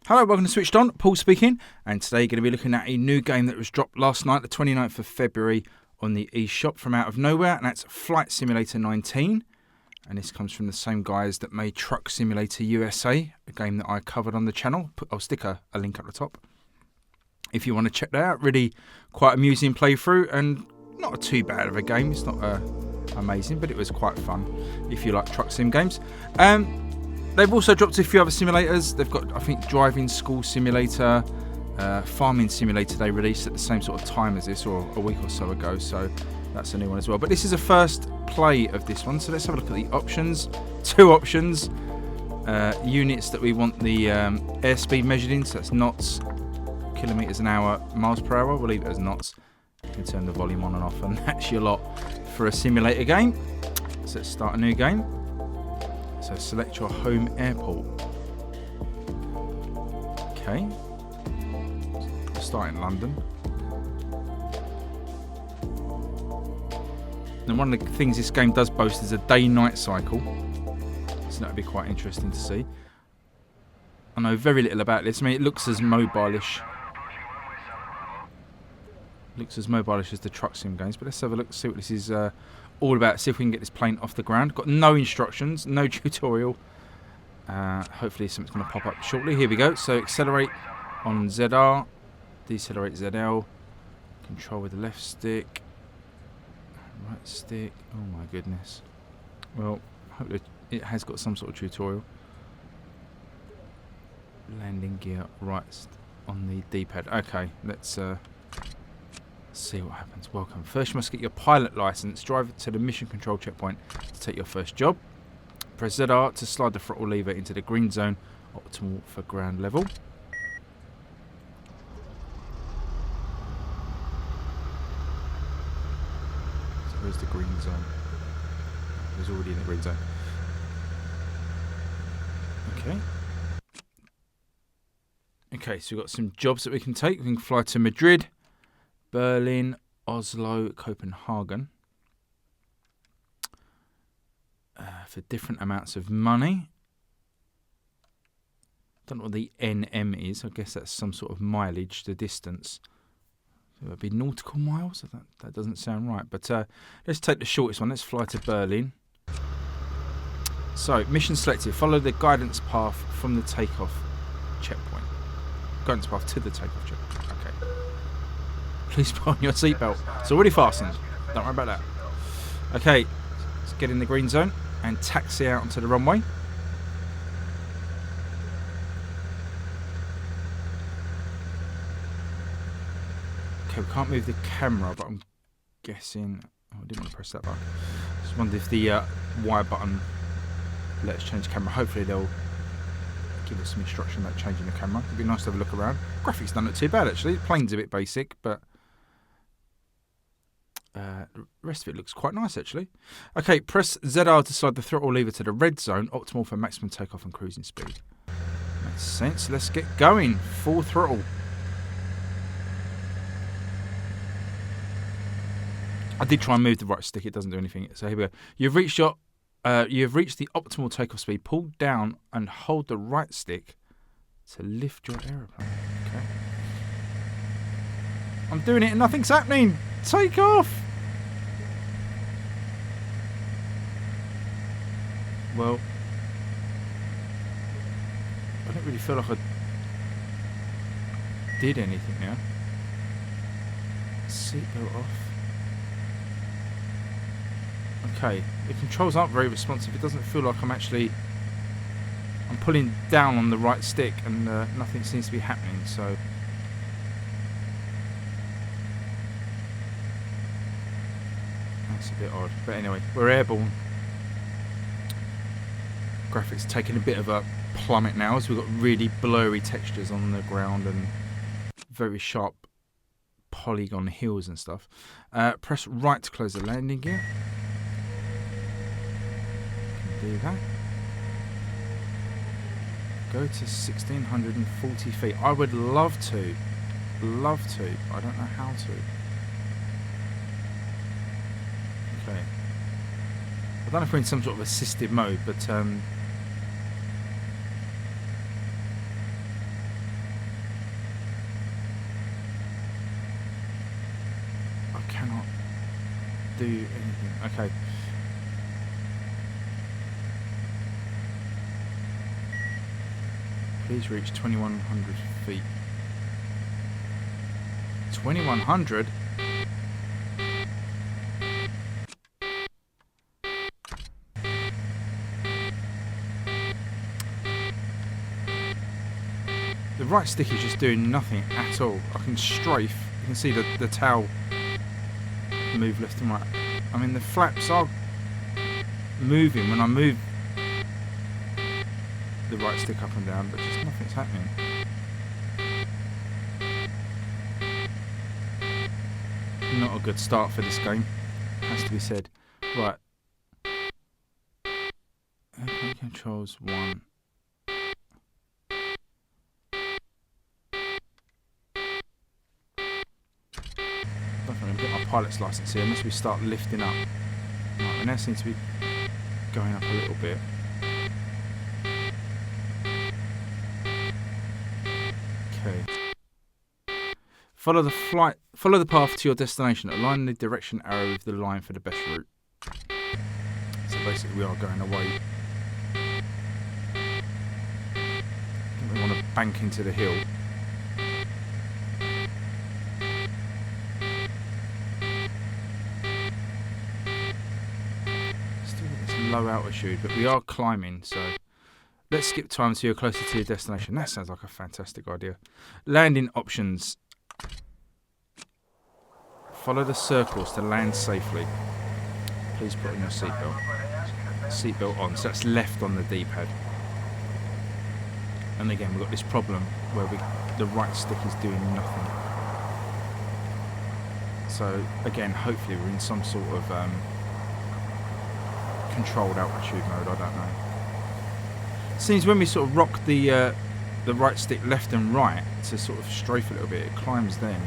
Hello, welcome to Switched On. Paul speaking, and today we're going to be looking at a new game that was dropped last night, the 29th of February, on the eShop from out of nowhere, and that's Flight Simulator 19. And this comes from the same guys that made Truck Simulator USA, a game that I covered on the channel. I'll stick a link at the top if you want to check that out. Really quite amusing playthrough, and not too bad of a game. It's not amazing, but it was quite fun if you like truck sim games. They've also dropped a few other simulators. They've got, I think, Driving School Simulator, Farming Simulator they released at the same sort of time as this, or a week or so ago, so that's a new one as well. But this is a first play of this one, so let's have a look at the options. Two options. Units that we want the airspeed measured in, so that's knots, kilometres an hour, miles per hour. We'll leave it as knots. You can turn the volume on and off, and that's your lot for a simulator game. So let's start a new game. So select your home airport. Okay. We'll start in London. And one of the things this game does boast is a day-night cycle. So that'll be quite interesting to see. I know very little about this. I mean, it looks as mobile-ish. Looks as mobile-ish as the truck sim games. But let's have a look, see what this is all about. See if we can get this plane off the ground. Got no instructions, no tutorial. Hopefully something's going to pop up shortly. Here we go. So accelerate on ZR, decelerate ZL, control with the left stick, right stick. Oh my goodness. Well, hopefully it has got some sort of tutorial. Landing gear right on the D-pad. Okay, let's see what happens. Welcome. First you must get your pilot license. Drive to the mission control checkpoint to take your first job. Press ZR to slide the throttle lever into the green zone, optimal for ground level. So where's the green zone? It's already in the green zone. Okay. Okay, so we've got some jobs that we can take. We can fly to Madrid, Berlin, Oslo, Copenhagen for different amounts of money. Don't know what the NM is. I guess that's some sort of mileage, the distance. So it would be nautical miles. That doesn't sound right. But let's take the shortest one. Let's fly to Berlin. So, mission selected. Follow the guidance path from the takeoff checkpoint. Guidance path to the takeoff checkpoint. Okay. Please put on your seatbelt. It's already fastened. Don't worry about that. Okay, let's get in the green zone and taxi out onto the runway. Okay, we can't move the camera, but I'm guessing... Oh, I didn't want to press that button. Just wondered if the Y button let us change camera. Hopefully they'll give us some instruction about changing the camera. It'd be nice to have a look around. Graphics don't look too bad, actually. The plane's a bit basic, but... the rest of it looks quite nice, actually. Okay, press ZR to slide the throttle lever to the red zone, optimal for maximum takeoff and cruising speed. Makes sense. Let's get going. Full throttle. I did try and move the right stick. It doesn't do anything. So here we go. You've reached the optimal takeoff speed. Pull down and hold the right stick to lift your aeroplane. Okay. I'm doing it and nothing's happening. Take off. Well, I don't really feel like I did anything now. Seatbelt off. Okay, the controls aren't very responsive. It doesn't feel like I'm pulling down on the right stick and nothing seems to be happening, so... That's a bit odd. But anyway, we're airborne. Graphics taking a bit of a plummet now as we've got really blurry textures on the ground and very sharp polygon hills and stuff. Press right to close the landing gear. Can do that. Go to 1640 feet. I would love to. I don't know how to. Okay. I don't know if we're in some sort of assisted mode, but do anything. Okay. Please reach 2,100 feet. 2,100? The right stick is just doing nothing at all. I can strafe. You can see the tail move left and right. I mean, the flaps are moving when I move the right stick up and down, but just nothing's happening. Not a good start for this game, has to be said. Right. Airplane controls 1. Definitely get my pilot's license here unless we start lifting up. Right, we now seem to be going up a little bit. Okay. Follow the path to your destination. Align the direction arrow with the line for the best route. So basically we are going away. We want to bank into the hill. Still at this low altitude, but we are climbing, so let's skip time so you're closer to your destination. That sounds like a fantastic idea. Landing options. Follow the circles to land safely. Please put on your seatbelt. Seatbelt on. So that's left on the D-pad. And again, we've got this problem where the right stick is doing nothing. So again, hopefully we're in some sort of controlled altitude mode. I don't know. Seems when we sort of rock the right stick left and right to sort of strafe a little bit, it climbs then.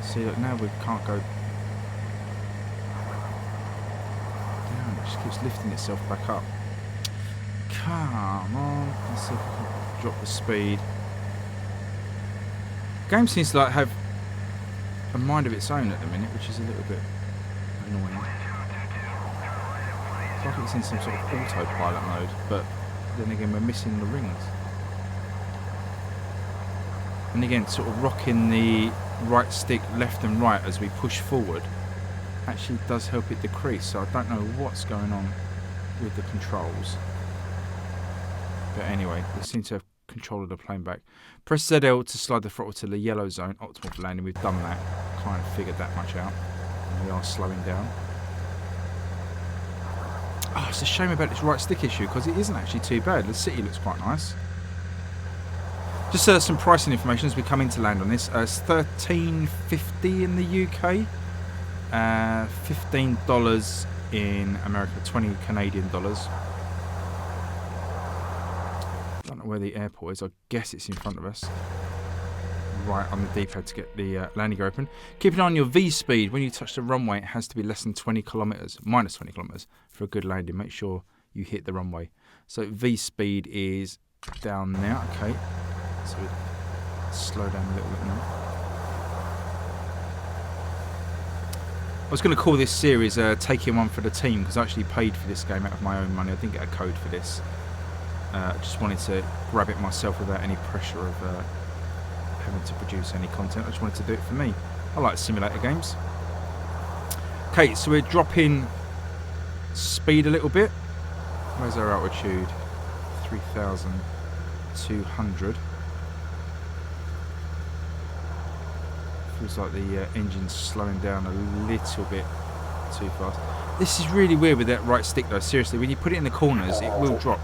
See, look, now we can't go down. It just keeps lifting itself back up. Come on. Let's see if we can drop the speed. The game seems to have a mind of its own at the minute, which is a little bit annoying. It's like it's in some sort of autopilot mode, but then again we're missing the rings. And again, sort of rocking the right stick left and right as we push forward actually does help it decrease, so I don't know what's going on with the controls. But anyway, we seem to have control of the plane back. Press ZL to slide the throttle to the yellow zone, optimal for landing. We've done that, kind of figured that much out, and we are slowing down. Oh, it's a shame about this right stick issue, because it isn't actually too bad. The city looks quite nice. Just some pricing information as we come in to land on this. It's $13.50 in the UK, $15 in America, 20 Canadian dollars. Don't know where the airport is. I guess it's in front of us. Right on the D-pad to get the landing gear open. Keep an eye on your V speed. When you touch the runway, it has to be less than 20 kilometers, minus 20 kilometers for a good landing. Make sure you hit the runway. So V speed is down there. Okay. So we slow down a little bit now. I was going to call this series Taking One for the Team, because I actually paid for this game out of my own money. I didn't get a code for this. I just wanted to grab it myself without any pressure of having to produce any content. I just wanted to do it for me. I like simulator games. Okay, so we're dropping speed a little bit. Where's our altitude? 3,200. Feels like the engine's slowing down a little bit too fast. This is really weird with that right stick though, seriously. When you put it in the corners, it will drop.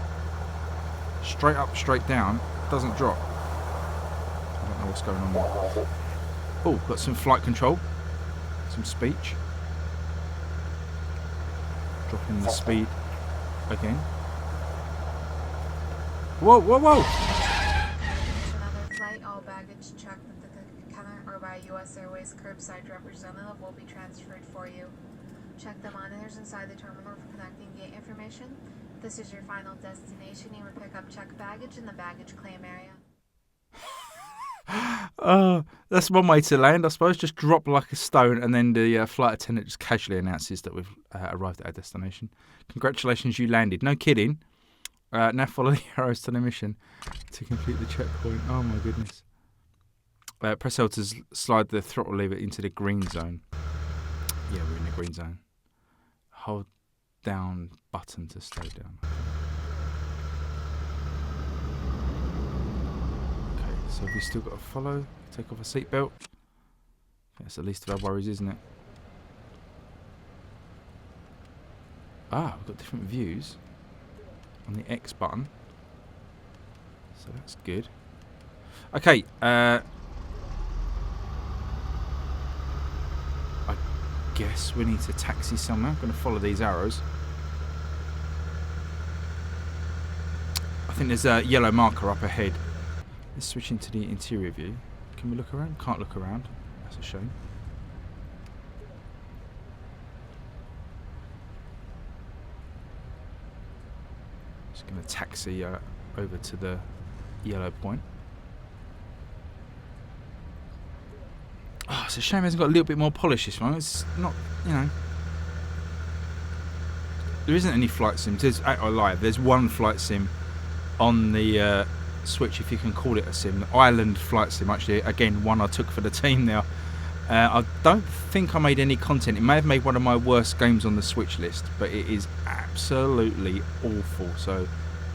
Straight up, straight down, doesn't drop. I don't know what's going on there. Oh, got some flight control. Some speech. Dropping the speed again. Whoa, whoa, whoa! Another flight, all baggage checked with the counter or by U.S. Airways curbside representative will be transferred for you. Check the monitors inside the terminal for connecting gate information. This is your final destination. You will pick up checked baggage in the baggage claim area. That's one way to land, I suppose. Just drop like a stone, and then the flight attendant just casually announces that we've arrived at our destination. Congratulations, you landed. No kidding. Now follow the arrows to the mission to complete the checkpoint. Oh my goodness. Press L to slide the throttle lever into the green zone. Yeah, we're in the green zone. Hold down button to slow down. Okay, so we still got to follow. Take off a seatbelt. That's the least of our worries, isn't it? Ah, we've got different views on the X button. So that's good. Okay, I guess we need to taxi somewhere. I'm going to follow these arrows. I think there's a yellow marker up ahead. Let's switch into the interior view. Can we look around? Can't look around. That's a shame. Just going to taxi over to the yellow point. Oh, it's a shame it hasn't got a little bit more polish, this one. It's not, you know. There isn't any flight sims. I lie. There's one flight sim on the Switch, if you can call it a sim. The Island flight sim, actually. Again, one I took for the team now. I don't think I made any content. It may have made one of my worst games on the Switch list, but it is absolutely awful. So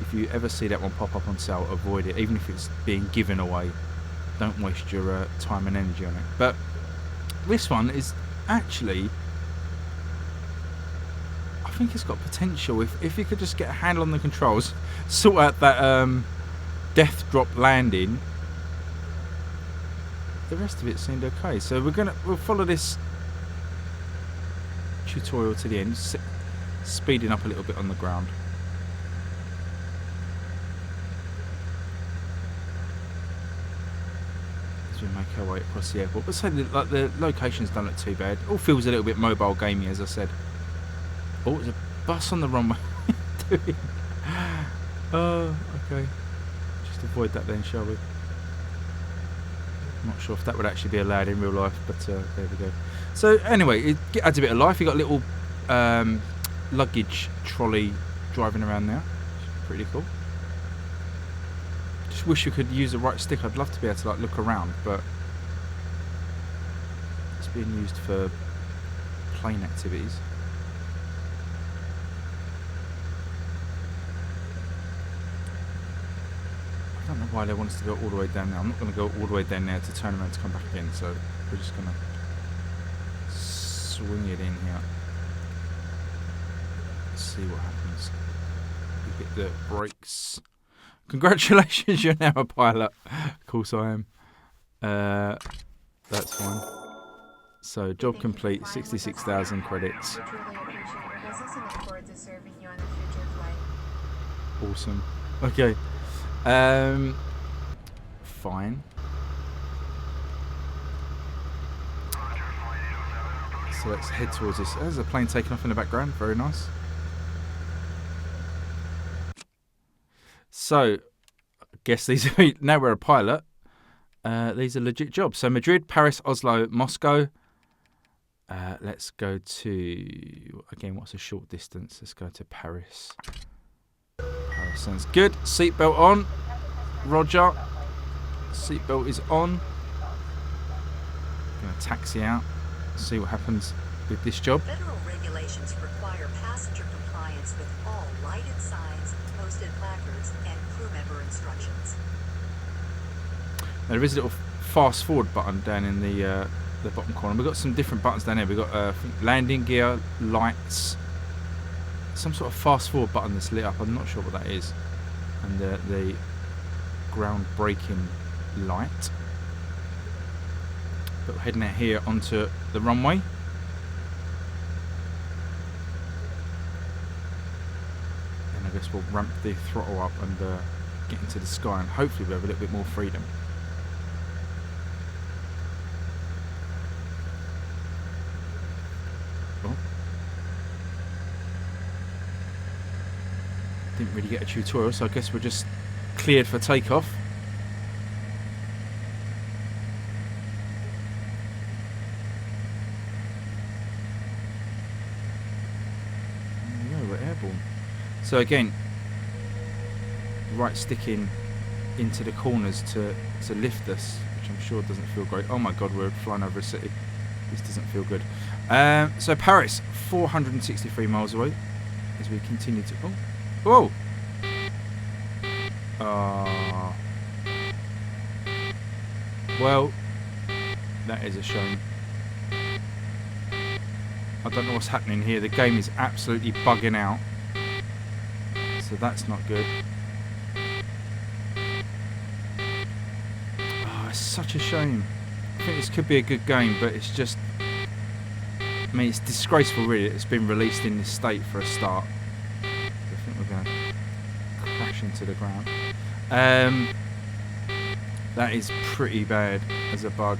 if you ever see that one pop up on sale, avoid it. Even if it's being given away, don't waste your time and energy on it. But this one is actually, I think it's got potential. If you could just get a handle on the controls, sort out that death drop landing, the rest of it seemed okay. So we'll follow this tutorial to the end, speeding up a little bit on the ground. As we make our way across the airport, but so like the locations don't look too bad. All feels a little bit mobile gamey, as I said. Oh, there's a bus on the runway. Oh, okay. Just avoid that then, shall we? Not sure if that would actually be allowed in real life, but there we go. So anyway, it adds a bit of life. You got a little luggage trolley driving around there. Pretty cool. Just wish you could use the right stick. I'd love to be able to like look around, but it's being used for plane activities. I don't know why they want us to go all the way down now. I'm not going to go all the way down there to turn around to come back again, so we're just going to swing it in here. Let's see what happens. We hit the brakes. Congratulations, you're now a pilot. Of course I am. That's fine. So, job complete, 66,000 credits. We truly appreciate your business and look forward to serving you on a future flight. Awesome. Okay. Fine. So let's head towards this. There's a plane taking off in the background. Very nice. So, I guess these are, now we're a pilot. These are legit jobs. So Madrid, Paris, Oslo, Moscow. Let's go to, again, what's a short distance? Let's go to Paris. Paris sounds good. Seatbelt on. Roger. Seatbelt is on. Going to taxi out. See what happens with this job. Federal regulations require passenger compliance with all lighted signs, posted placards, and crew member instructions. Now, there is a little fast forward button down in the bottom corner. We've got some different buttons down there. We've got I think landing gear, lights, some sort of fast forward button that's lit up. I'm not sure what that is. And the ground braking light. But we're heading out here onto the runway. And I guess we'll ramp the throttle up and get into the sky, and hopefully we'll have a little bit more freedom. Oh. Didn't really get a tutorial, so I guess we're just cleared for takeoff. So again, right sticking into the corners to lift us, which I'm sure doesn't feel great. Oh my god, we're flying over a city. This doesn't feel good. So Paris, 463 miles away as we continue to... Oh! Whoa! Well, that is a shame. I don't know what's happening here. The game is absolutely bugging out. So that's not good. Oh, it's such a shame. I think this could be a good game, but it's just... I mean, it's disgraceful, really. It's been released in this state for a start. I think we're going to crash into the ground. That is pretty bad as a bug.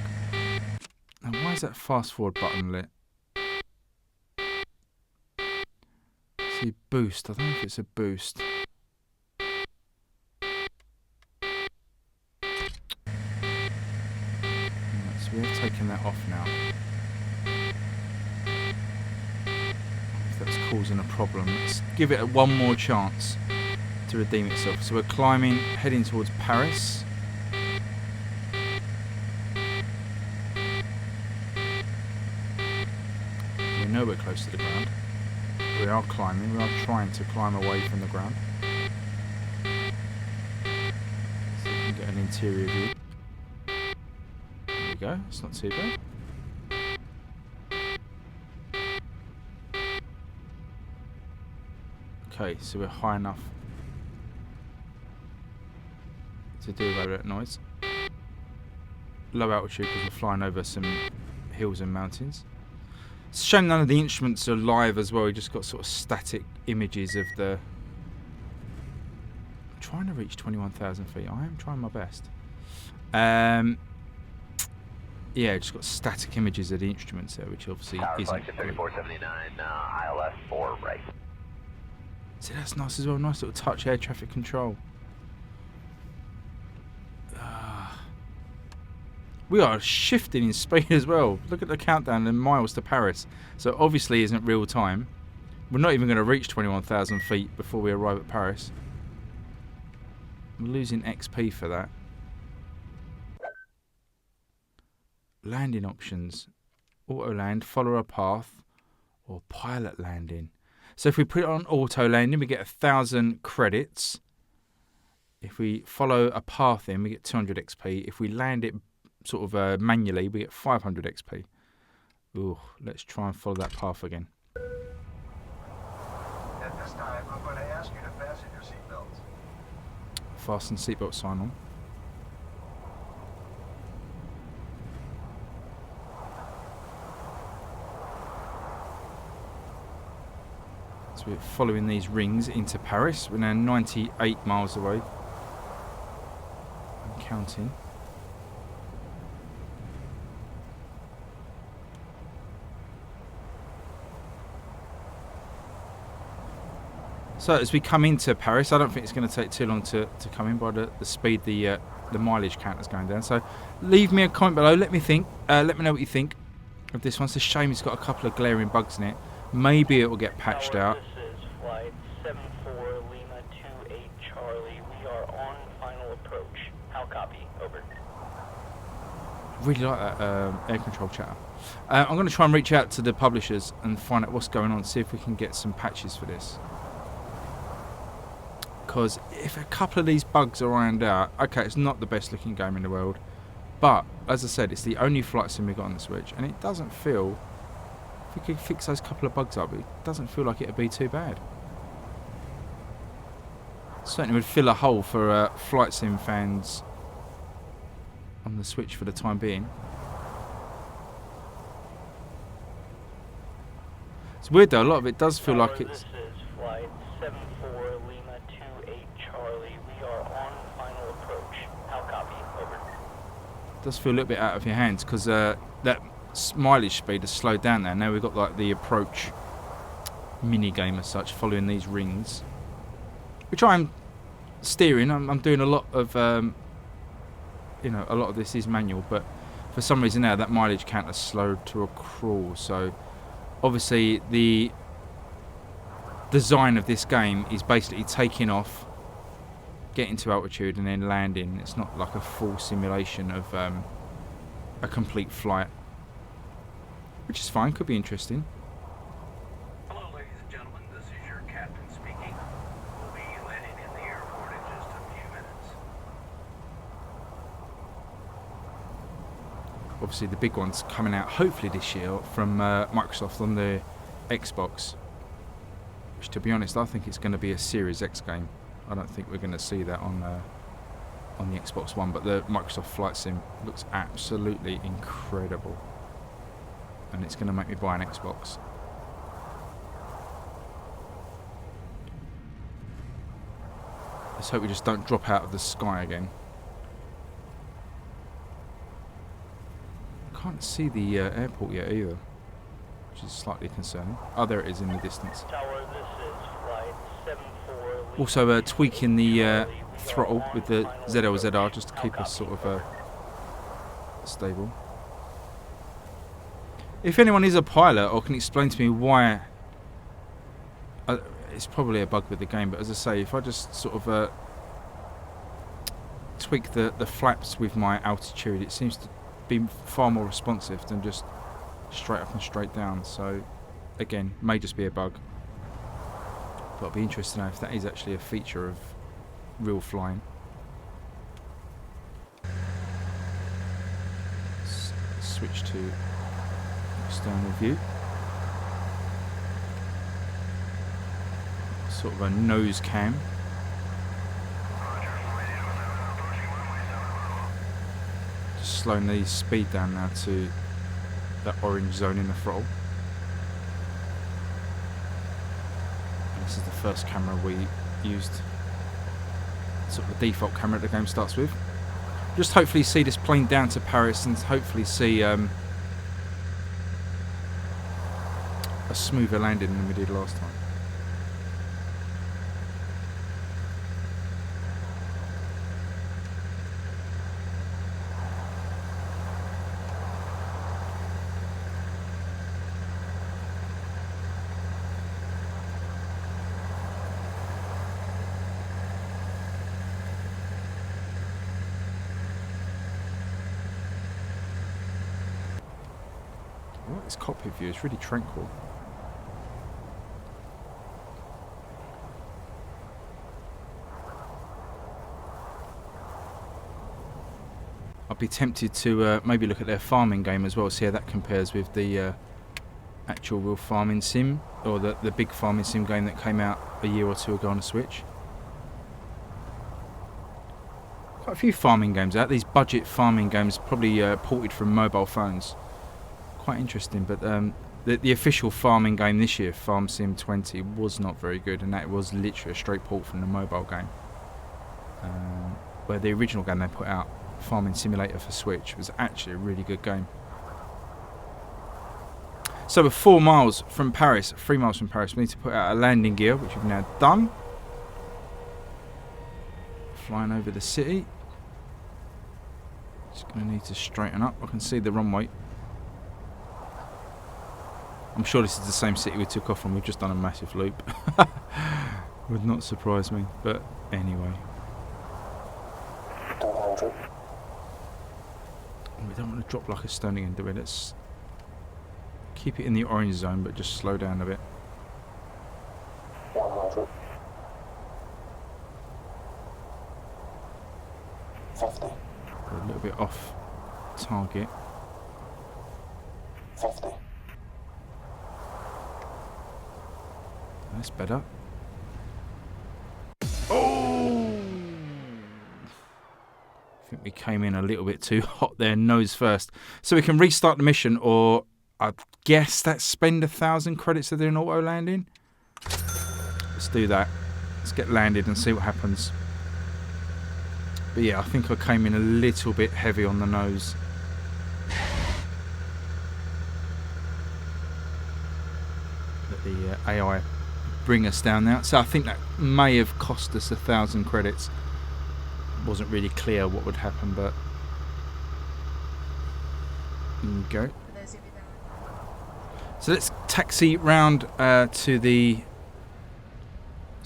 And why is that fast forward button lit? See, boost. I don't know if it's a boost. Right, so we have taken that off now. If that's causing a problem. Let's give it one more chance to redeem itself. So we're climbing, heading towards Paris. We know we're close to the ground. We are climbing. We are trying to climb away from the ground. So we can get an interior view. There we go. It's not too bad. Okay, so we're high enough to do away with that noise. Low altitude because we're flying over some hills and mountains. It's a shame none of the instruments are live as well. We just got sort of static images of the... I'm trying to reach 21,000 feet. I am trying my best. Yeah, just got static images of the instruments there, which obviously isn't great. 3479, ILS 4 right. See, that's nice as well. Nice little touch air traffic control. We are shifting in speed as well. Look at the countdown in miles to Paris. So obviously isn't real time. We're not even going to reach 21,000 feet before we arrive at Paris. I'm losing XP for that. Landing options. Auto land, follow a path, or pilot landing. So if we put it on auto landing, we get 1,000 credits. If we follow a path in, we get 200 XP. If we land it sort of manually, we get 500 XP. Ooh, let's try and follow that path again. At this time, I'm going to ask you to fasten your seatbelts. Fasten seatbelt sign on. So we're following these rings into Paris. We're now 98 miles away. I'm counting. So as we come into Paris, I don't think it's going to take too long to come in by the speed the mileage count is going down. So leave me a comment below. Let me know what you think of this one. It's a shame it's got a couple of glaring bugs in it. Maybe it will get patched out. This is flight 74 Lima 28 Charlie. We are on final approach. How copy? Over. Really like that air control chatter. I'm going to try and reach out to the publishers and find out what's going on. See if we can get some patches for this. Because if a couple of these bugs are ironed out, okay, it's not the best looking game in the world, but as I said, it's the only flight sim we got on the Switch, and it doesn't feel, if we could fix those couple of bugs up, it doesn't feel like it'd be too bad. Certainly would fill a hole for flight sim fans on the Switch for the time being. It's weird though, a lot of it does feel like it's... This is flight 74 Lima 28 Charlie. We are on final approach. How copy? Over. Does feel a little bit out of your hands because that mileage speed has slowed down there. Now we've got like the approach mini game as such, following these rings, which I'm steering. I'm doing a lot of a lot of this is manual, but for some reason now that mileage count has slowed to a crawl. So obviously the design of this game is basically taking off, getting to altitude, and then landing. It's not like a full simulation of a complete flight, which is fine. Could be interesting. Hello, ladies and gentlemen. This is your captain speaking. We'll be landing in the airport in just a few minutes. Obviously, the big one's coming out hopefully this year from Microsoft on the Xbox, which, to be honest, I think it's going to be a Series X game. I don't think we're going to see that on the Xbox One, but the Microsoft Flight Sim looks absolutely incredible, and it's going to make me buy an Xbox. Let's hope we just don't drop out of the sky again. Can't see the airport yet either, which is slightly concerning. Oh, there it is in the distance. Tower, this is flight 74. Also tweaking the throttle with the ZLZR just to keep us sort of stable. If anyone is a pilot or can explain to me why, it's probably a bug with the game, but as I say, if I just sort of tweak the flaps with my altitude, it seems to be far more responsive than just straight up and straight down. So again, may just be a bug, but I'll be interested to know if that is actually a feature of real flying. Switch to external view. Sort of a nose cam. Just slowing the speed down now to that orange zone in the throttle. And this is the first camera we used. Sort of the default camera the game starts with. Just hopefully see this plane down to Paris and hopefully see a smoother landing than we did last time. This cockpit view is really tranquil. I'd be tempted to maybe look at their farming game as well, see how that compares with the actual real farming sim, or the big farming sim game that came out a year or two ago on the Switch. Quite a few farming games out. These budget farming games probably ported from mobile phones. Quite interesting, but the official farming game this year, Farm Sim 20, was not very good, and that was literally a straight port from the mobile game. Where the original game they put out, Farming Simulator for Switch, was actually a really good game. So we're 4 miles from Paris, 3 miles from Paris. We need to put out a landing gear, which we've now done. Flying over the city. Just going to need to straighten up. I can see the runway. I'm sure this is the same city we took off from. We've just done a massive loop. Would not surprise me, but anyway. 200. We don't want to drop like a stone again, do we? Let's keep it in the orange zone, but just slow down a bit. 100. 50. We're a little bit off target. 50. That's better. Oh! I think we came in a little bit too hot there, nose first. So we can restart the mission, or I guess that's spend 1,000 credits to do an auto landing. Let's do that. Let's get landed and see what happens. But yeah, I think I came in a little bit heavy on the nose. Let the AI bring us down now. So I think that may have cost us 1,000 credits. It wasn't really clear what would happen, but there you go. For those of you that So let's taxi round to the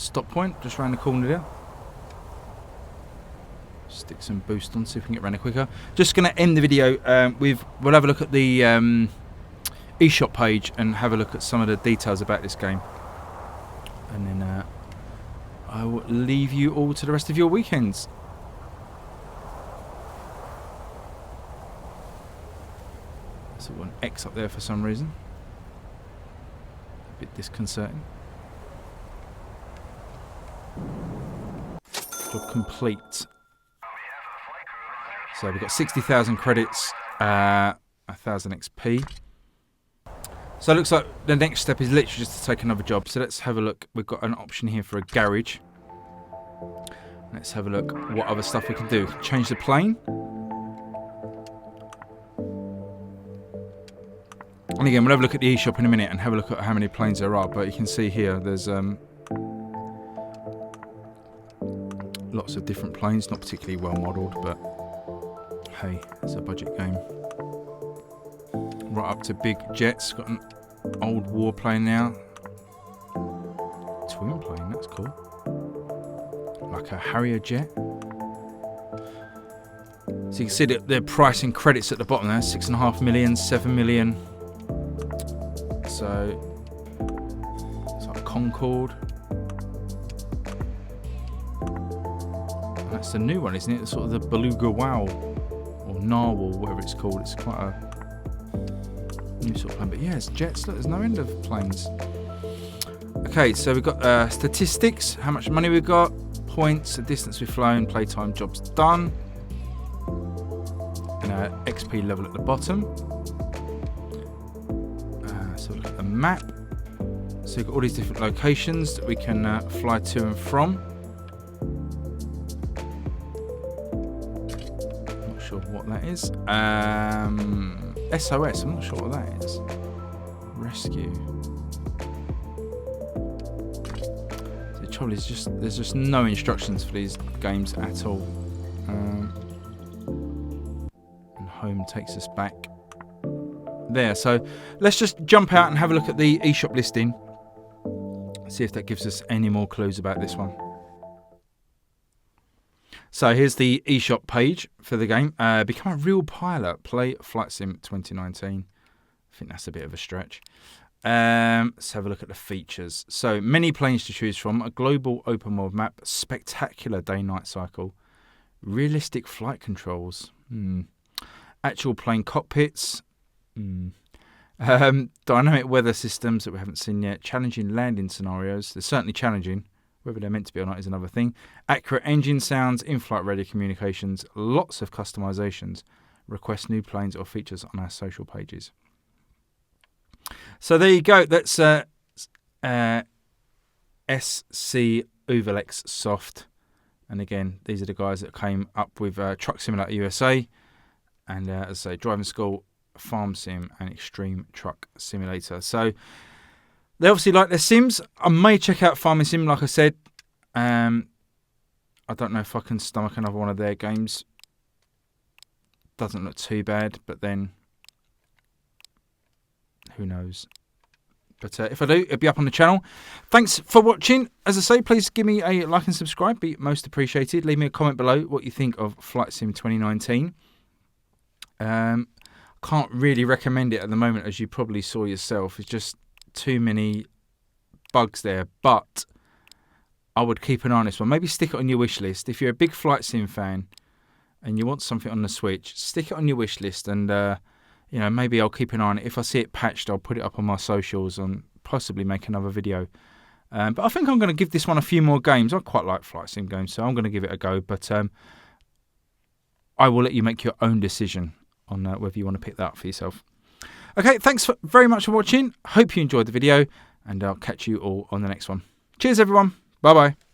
stop point, just round the corner there. Stick some boost on, see if we can get around it quicker. Just going to end the video we'll have a look at the eShop page and have a look at some of the details about this game. And then I will leave you all to the rest of your weekends. So one X up there for some reason. A bit disconcerting. Job complete. So we've got 60,000 credits, 1,000 XP. So it looks like the next step is literally just to take another job. So let's have a look. We've got an option here for a garage. Let's have a look what other stuff we can do. Change the plane. And again, we'll have a look at the eShop in a minute and have a look at how many planes there are. But you can see here there's lots of different planes, not particularly well modelled, but hey, it's a budget game. Right up to big jets. Got an old warplane now. Twin plane, that's cool. Like a Harrier jet. So you can see that they're pricing credits at the bottom there. 6.5 million, 7 million. So it's like Concorde. And that's the new one, isn't it? It's sort of the Beluga Wow or Narwhal, whatever it's called. It's quite a new sort of plane, but yeah, it's jets. Look, there's no end of planes. Okay, so we've got statistics, how much money we've got, points, the distance we've flown, playtime, jobs done, and XP level at the bottom. So look at the map. So we've got all these different locations that we can fly to and from. Not sure what that is. SOS, I'm not sure what that is. Rescue. So the trouble is there's just no instructions for these games at all. And home takes us back there. So let's just jump out and have a look at the eShop listing. See if that gives us any more clues about this one. So here's the eShop page for the game. Become a real pilot. Play Flight Sim 2019. I think that's a bit of a stretch. Let's have a look at the features. So many planes to choose from. A global open world map. Spectacular day-night cycle. Realistic flight controls. Actual plane cockpits. Dynamic weather systems that we haven't seen yet. Challenging landing scenarios. They're certainly challenging. Whether they're meant to be or not is another thing. Accurate engine sounds, in-flight radio communications, lots of customizations. Request new planes or features on our social pages. So there you go. That's SC Uvelex Soft. And again, these are the guys that came up with Truck Simulator USA. And as I say, Driving School, Farm Sim, and Extreme Truck Simulator. So they obviously like their sims. I may check out Farming Sim, like I said. I don't know if I can stomach another one of their games. Doesn't look too bad, but then who knows. But if I do, it'll be up on the channel. Thanks for watching. As I say, please give me a like and subscribe. Be most appreciated. Leave me a comment below what you think of Flight Sim 2019. Can't really recommend it at the moment, as you probably saw yourself. It's just too many bugs there, but I would keep an eye on this one. Maybe stick it on your wish list. If you're a big Flight Sim fan and you want something on the Switch, stick it on your wish list, and maybe I'll keep an eye on it. If I see it patched, I'll put it up on my socials and possibly make another video. But I think I'm going to give this one a few more games. I quite like Flight Sim games, so I'm going to give it a go. But I will let you make your own decision on whether you want to pick that up for yourself. Okay, thanks very much for watching. Hope you enjoyed the video, and I'll catch you all on the next one. Cheers, everyone. Bye-bye.